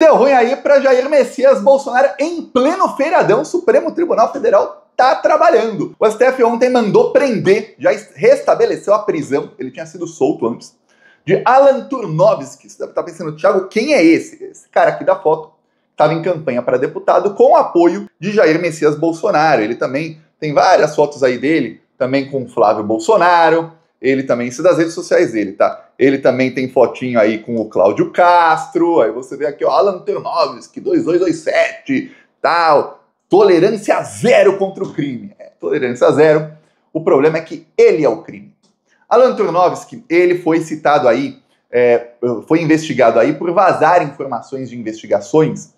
Deu ruim aí para Jair Messias Bolsonaro em pleno feriadão. O Supremo Tribunal Federal tá trabalhando. O STF ontem mandou prender, já restabeleceu a prisão, ele tinha sido solto antes, de Alan Turnovski. Você deve estar pensando, Thiago, quem é esse? Esse cara aqui da foto estava em campanha para deputado com apoio de Jair Messias Bolsonaro. Ele também tem várias fotos aí dele, também com Flávio Bolsonaro. Ele também, isso das redes sociais dele, tá? Ele também tem fotinho aí com o Cláudio Castro. Aí você vê aqui, ó, Alan Turnovski, 2227, tal. Tolerância zero contra o crime. Tolerância zero. O problema é que ele é o crime. Alan Turnovski, ele foi citado aí, foi investigado aí por vazar informações de investigações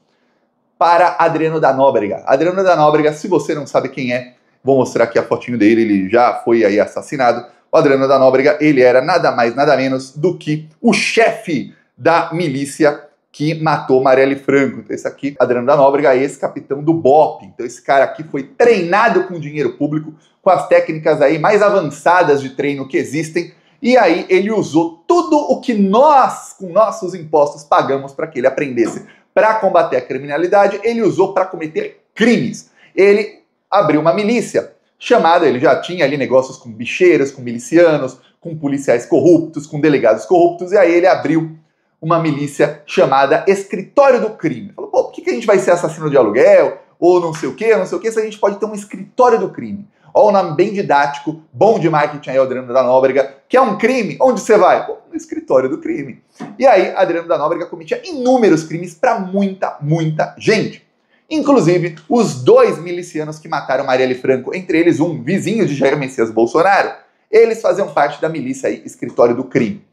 para Adriano da Nóbrega. Adriano da Nóbrega, se você não sabe quem é, vou mostrar aqui a fotinho dele, ele já foi aí assassinado. O Adriano da Nóbrega, ele era nada mais, nada menos do que o chefe da milícia que matou Marielle Franco. Então esse aqui, Adriano da Nóbrega, é ex-capitão do BOPE. Então esse cara aqui foi treinado com dinheiro público, com as técnicas aí mais avançadas de treino que existem, e aí ele usou tudo o que nós, com nossos impostos, pagamos para que ele aprendesse para combater a criminalidade, ele usou para cometer crimes. Ele abriu uma milícia chamada, ele já tinha ali negócios com bicheiras, com milicianos, com policiais corruptos, com delegados corruptos, e aí ele abriu uma milícia chamada Escritório do Crime. Falou, pô, por que a gente vai ser assassino de aluguel, ou não sei o que, se a gente pode ter um escritório do crime? Olha o nome bem didático, bom de marketing aí, Adriano da Nóbrega, que é um crime, onde você vai? Pô, no escritório do crime. E aí, Adriano da Nóbrega cometia inúmeros crimes para muita, muita gente. Inclusive, os dois milicianos que mataram Marielle Franco, entre eles um vizinho de Jair Messias Bolsonaro, eles faziam parte da milícia aí, Escritório do Crime.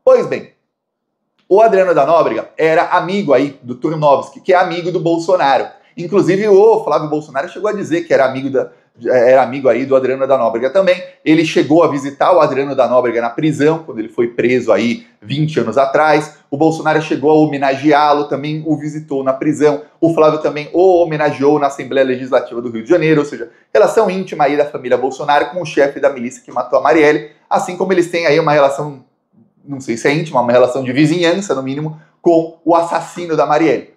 Pois bem, o Adriano da Nóbrega era amigo aí do Turnovski, que é amigo do Bolsonaro. Inclusive, o Flávio Bolsonaro chegou a dizer que era amigo aí do Adriano da Nóbrega também. Ele chegou a visitar o Adriano da Nóbrega na prisão, quando ele foi preso aí 20 anos atrás. O Bolsonaro chegou a homenageá-lo, também o visitou na prisão. O Flávio também o homenageou na Assembleia Legislativa do Rio de Janeiro, ou seja, relação íntima aí da família Bolsonaro com o chefe da milícia que matou a Marielle, assim como eles têm aí uma relação, não sei se é íntima, uma relação de vizinhança, no mínimo, com o assassino da Marielle.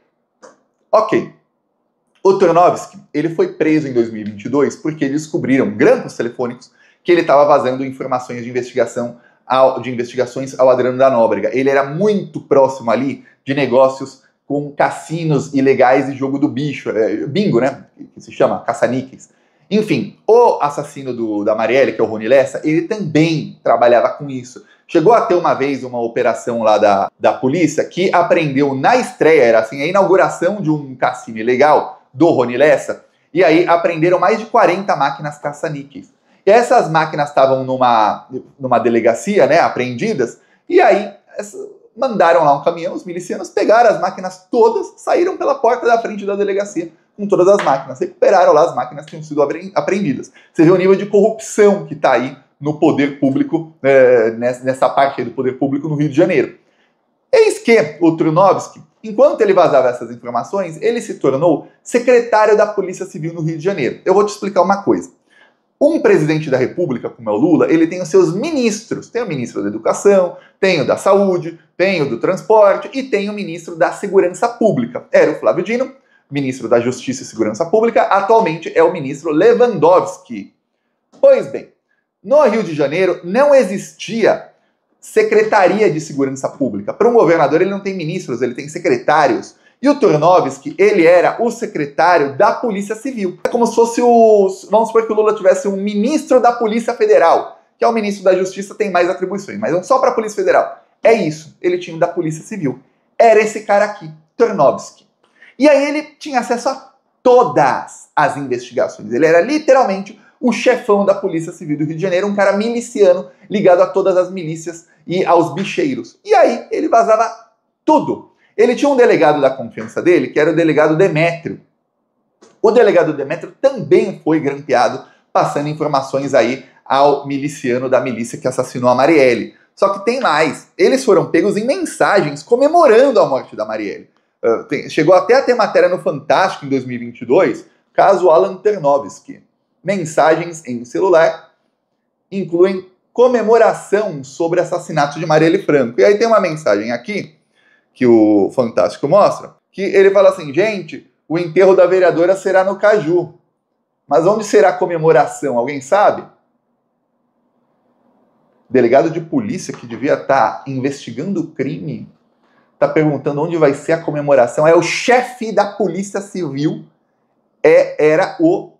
Ok. O Turnovski, ele foi preso em 2022 porque descobriram, grampos telefônicos, que ele estava vazando informações de investigações ao Adriano da Nóbrega. Ele era muito próximo ali de negócios com cassinos ilegais e jogo do bicho, bingo, né, que se chama, caça-níqueis. Enfim, o assassino da Marielle, que é o Rony Lessa, ele também trabalhava com isso. Chegou a ter uma vez uma operação lá da polícia que apreendeu na estreia, era assim, a inauguração de um cassino ilegal do Rony Lessa, e aí apreenderam mais de 40 máquinas caça-níqueis. E essas máquinas estavam numa delegacia, né, apreendidas, e aí mandaram lá um caminhão, os milicianos pegaram as máquinas todas, saíram pela porta da frente da delegacia com todas as máquinas, recuperaram lá as máquinas que tinham sido apreendidas. Você vê o nível de corrupção que está aí no poder público, nessa parte aí do poder público no Rio de Janeiro. Eis que o Turnovski, enquanto ele vazava essas informações, ele se tornou secretário da Polícia Civil no Rio de Janeiro. Eu vou te explicar uma coisa. Um presidente da República, como é o Lula, ele tem os seus ministros. Tem o ministro da Educação, tem o da Saúde, tem o do Transporte e tem o ministro da Segurança Pública. Era o Flávio Dino, ministro da Justiça e Segurança Pública, atualmente é o ministro Lewandowski. Pois bem, no Rio de Janeiro não existia Secretaria de Segurança Pública. Para um governador ele não tem ministros, ele tem secretários. E o Turnovski, ele era o secretário da Polícia Civil. É como se fosse vamos supor que o Lula tivesse um ministro da Polícia Federal, que é o ministro da Justiça, tem mais atribuições, mas só para a Polícia Federal. É isso, ele tinha o da Polícia Civil. Era esse cara aqui, Turnovski. E aí ele tinha acesso a todas as investigações. Ele era literalmente o chefão da Polícia Civil do Rio de Janeiro, um cara miliciano ligado a todas as milícias e aos bicheiros. E aí ele vazava tudo. Ele tinha um delegado da confiança dele, que era o delegado Demétrio. O delegado Demétrio também foi grampeado, passando informações aí ao miliciano da milícia que assassinou a Marielle. Só que tem mais. Eles foram pegos em mensagens comemorando a morte da Marielle. Chegou até a ter matéria no Fantástico em 2022, caso Alan Turnovski. Mensagens em celular incluem comemoração sobre assassinato de Marielle Franco. E aí tem uma mensagem aqui, que o Fantástico mostra, que ele fala assim, gente, o enterro da vereadora será no Caju. Mas onde será a comemoração? Alguém sabe? O delegado de polícia que devia estar investigando o crime está perguntando onde vai ser a comemoração. É o chefe da Polícia Civil, era o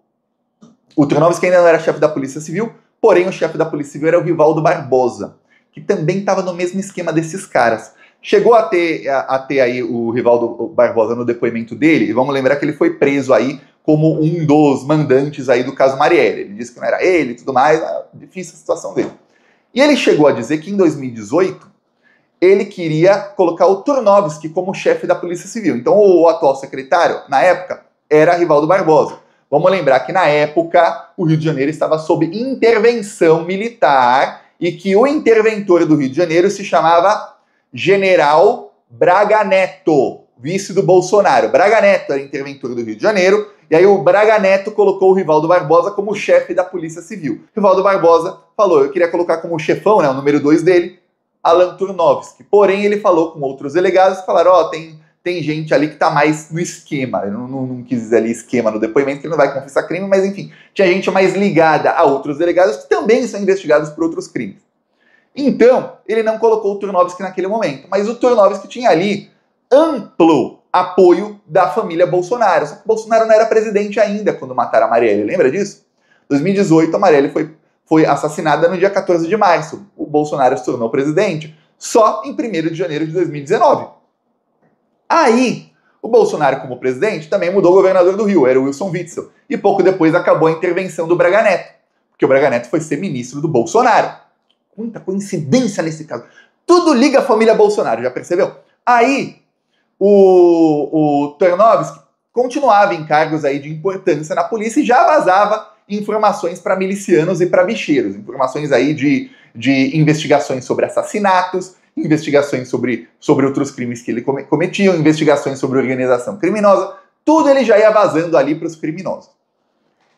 Turnovski ainda não era chefe da Polícia Civil, porém o chefe da Polícia Civil era o Rivaldo Barbosa, que também estava no mesmo esquema desses caras. Chegou a ter aí o Rivaldo Barbosa no depoimento dele, e vamos lembrar que ele foi preso aí como um dos mandantes aí do caso Marielle. Ele disse que não era ele e tudo mais, difícil a situação dele. E ele chegou a dizer que em 2018 ele queria colocar o Turnovski como chefe da Polícia Civil. Então o atual secretário, na época, era Rivaldo Barbosa. Vamos lembrar que na época o Rio de Janeiro estava sob intervenção militar e que o interventor do Rio de Janeiro se chamava General Braga Neto, vice do Bolsonaro. Braga Neto era interventor do Rio de Janeiro, e aí o Braga Neto colocou o Rivaldo Barbosa como chefe da Polícia Civil. Rivaldo Barbosa falou, eu queria colocar como chefão, né, o número 2 dele, Alan Turnovski. Porém, ele falou com outros delegados que falaram, tem gente ali que tá mais no esquema. Eu não quis dizer ali esquema no depoimento, que ele não vai confessar crime, mas enfim, tinha gente mais ligada a outros delegados que também são investigados por outros crimes. Então, ele não colocou o Turnovski naquele momento, mas o Turnovski tinha ali amplo apoio da família Bolsonaro. Só que o Bolsonaro não era presidente ainda quando mataram a Marielle, lembra disso? Em 2018, a Marielle foi assassinada no dia 14 de março. O Bolsonaro se tornou presidente só em 1º de janeiro de 2019. Aí, o Bolsonaro, como presidente, também mudou o governador do Rio, era o Wilson Witzel. E pouco depois acabou a intervenção do Braga Neto, porque o Braga Neto foi ser ministro do Bolsonaro. Muita coincidência nesse caso. Tudo liga a família Bolsonaro, já percebeu? Aí, o Turnovski continuava em cargos aí de importância na polícia e já vazava informações para milicianos e para bicheiros. Informações aí de investigações sobre assassinatos, investigações sobre outros crimes que ele cometia, investigações sobre organização criminosa. Tudo ele já ia vazando ali para os criminosos.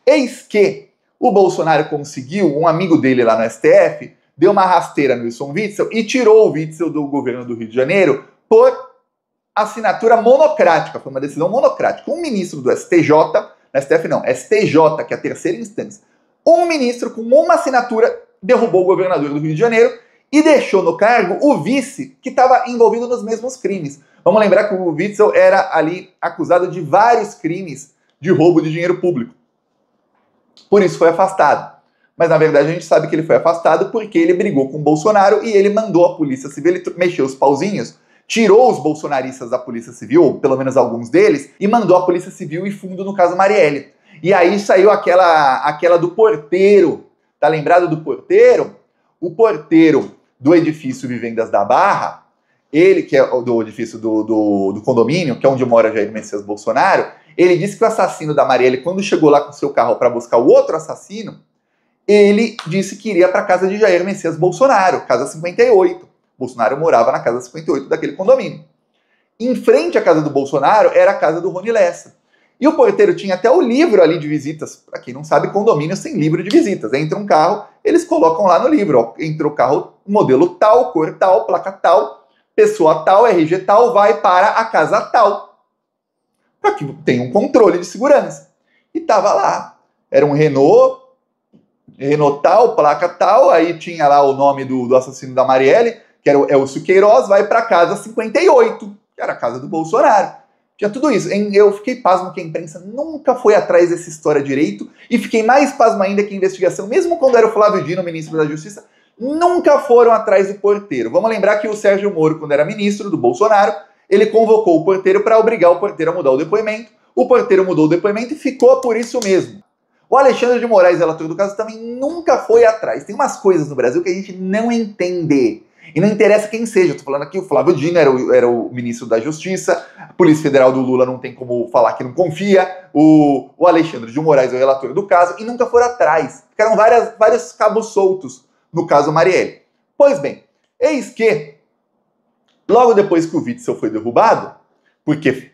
Eis que o Bolsonaro conseguiu, um amigo dele lá no STF, deu uma rasteira no Wilson Witzel e tirou o Witzel do governo do Rio de Janeiro por assinatura monocrática. Foi uma decisão monocrática. Um ministro do STJ, no STF não, STJ, que é a terceira instância, um ministro com uma assinatura derrubou o governador do Rio de Janeiro e deixou no cargo o vice que estava envolvido nos mesmos crimes. Vamos lembrar que o Witzel era ali acusado de vários crimes de roubo de dinheiro público. Por isso foi afastado. Mas, na verdade, a gente sabe que ele foi afastado porque ele brigou com o Bolsonaro e ele mandou a Polícia Civil, ele mexeu os pauzinhos, tirou os bolsonaristas da Polícia Civil, ou pelo menos alguns deles, e mandou a Polícia Civil ir fundo no caso Marielle. E aí saiu aquela do porteiro. Tá lembrado do porteiro? O porteiro do edifício Vivendas da Barra, ele que é do edifício do condomínio, que é onde mora Jair Messias Bolsonaro, ele disse que o assassino da Marielle, quando chegou lá com seu carro para buscar o outro assassino, ele disse que iria para a casa de Jair Messias Bolsonaro, casa 58. Bolsonaro morava na casa 58 daquele condomínio. Em frente à casa do Bolsonaro era a casa do Rony Lessa. E o porteiro tinha até o livro ali de visitas. Para quem não sabe, condomínio sem livro de visitas. Entra um carro, eles colocam lá no livro. Ó, entrou o carro, modelo tal, cor tal, placa tal, pessoa tal, RG tal, vai para a casa tal. Para que tenha um controle de segurança. E tava lá. Era um Renault tal, placa tal, aí tinha lá o nome do assassino da Marielle, que era o Elcio Queiroz, vai para casa 58, que era a casa do Bolsonaro. Tinha tudo isso. Eu fiquei pasmo que a imprensa nunca foi atrás dessa história direito, e fiquei mais pasmo ainda que a investigação, mesmo quando era o Flávio Dino, ministro da Justiça, nunca foram atrás do porteiro. Vamos lembrar que o Sérgio Moro, quando era ministro do Bolsonaro, ele convocou o porteiro para obrigar o porteiro a mudar o depoimento. O porteiro mudou o depoimento e ficou por isso mesmo. O Alexandre de Moraes, relator do caso, também nunca foi atrás. Tem umas coisas no Brasil que a gente não entende. E não interessa quem seja. Estou falando aqui, o Flávio Dino era o ministro da Justiça, a Polícia Federal do Lula não tem como falar que não confia, o Alexandre de Moraes é o relator do caso, e nunca foram atrás. Ficaram vários cabos soltos no caso Marielle. Pois bem, eis que, logo depois que o Witzel foi derrubado, porque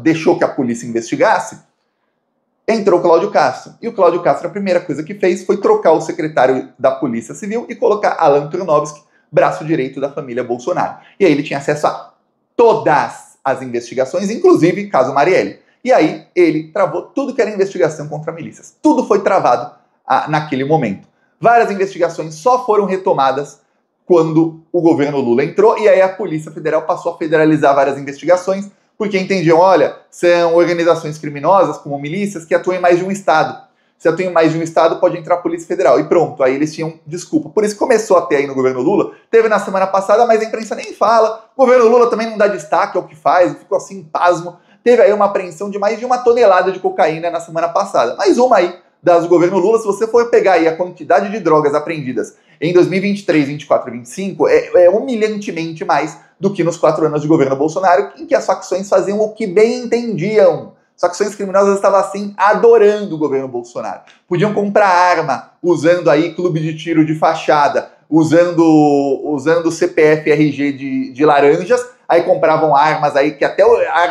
deixou que a polícia investigasse, entrou o Cláudio Castro. E o Cláudio Castro, a primeira coisa que fez foi trocar o secretário da Polícia Civil e colocar Alan Turnovski, braço direito da família Bolsonaro. E aí ele tinha acesso a todas as investigações, inclusive caso Marielle. E aí ele travou tudo que era investigação contra milícias. Tudo foi travado naquele momento. Várias investigações só foram retomadas quando o governo Lula entrou, e aí a Polícia Federal passou a federalizar várias investigações, porque entendiam, olha, são organizações criminosas, como milícias, que atuam em mais de um estado. Se atuam em mais de um estado, pode entrar a Polícia Federal. E pronto, aí eles tinham desculpa. Por isso começou até aí no governo Lula. Teve na semana passada, mas a imprensa nem fala. O governo Lula também não dá destaque ao que faz, ficou assim, pasmo. Teve aí uma apreensão de mais de 1 tonelada de cocaína na semana passada. Mais uma aí das do governo Lula. Se você for pegar aí a quantidade de drogas apreendidas em 2023, 2024 e 2025, é humilhantemente mais do que nos 4 anos de governo Bolsonaro, em que as facções faziam o que bem entendiam. As facções criminosas estavam assim adorando o governo Bolsonaro. Podiam comprar arma usando aí clube de tiro de fachada, usando CPF RG de laranjas, aí compravam armas aí que até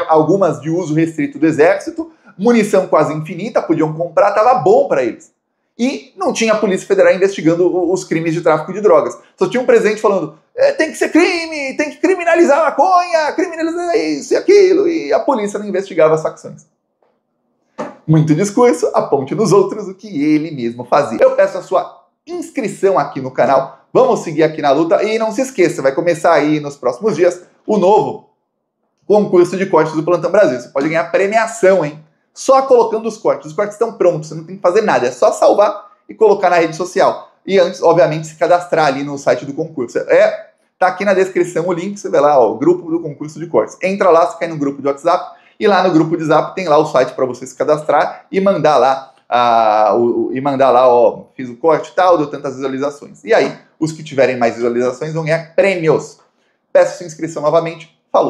algumas de uso restrito do exército, munição quase infinita, podiam comprar, tava bom para eles. E não tinha a Polícia Federal investigando os crimes de tráfico de drogas. Só tinha um presidente falando, tem que ser crime, tem que criminalizar a maconha, criminalizar isso e aquilo, e a polícia não investigava as facções. Muito discurso, aponte nos outros o que ele mesmo fazia. Eu peço a sua inscrição aqui no canal, vamos seguir aqui na luta, e não se esqueça, vai começar aí nos próximos dias o novo concurso de cortes do Plantão Brasil. Você pode ganhar premiação, hein? Só colocando os cortes estão prontos, você não tem que fazer nada, é só salvar e colocar na rede social. E antes, obviamente, se cadastrar ali no site do concurso. Tá aqui na descrição o link, você vê lá, ó, o grupo do concurso de cortes. Entra lá, você cai no grupo de WhatsApp, e lá no grupo de Zap tem lá o site para você se cadastrar e mandar lá, ó, fiz o corte e tal, deu tantas visualizações. E aí, os que tiverem mais visualizações vão ganhar prêmios. Peço sua inscrição novamente. Falou!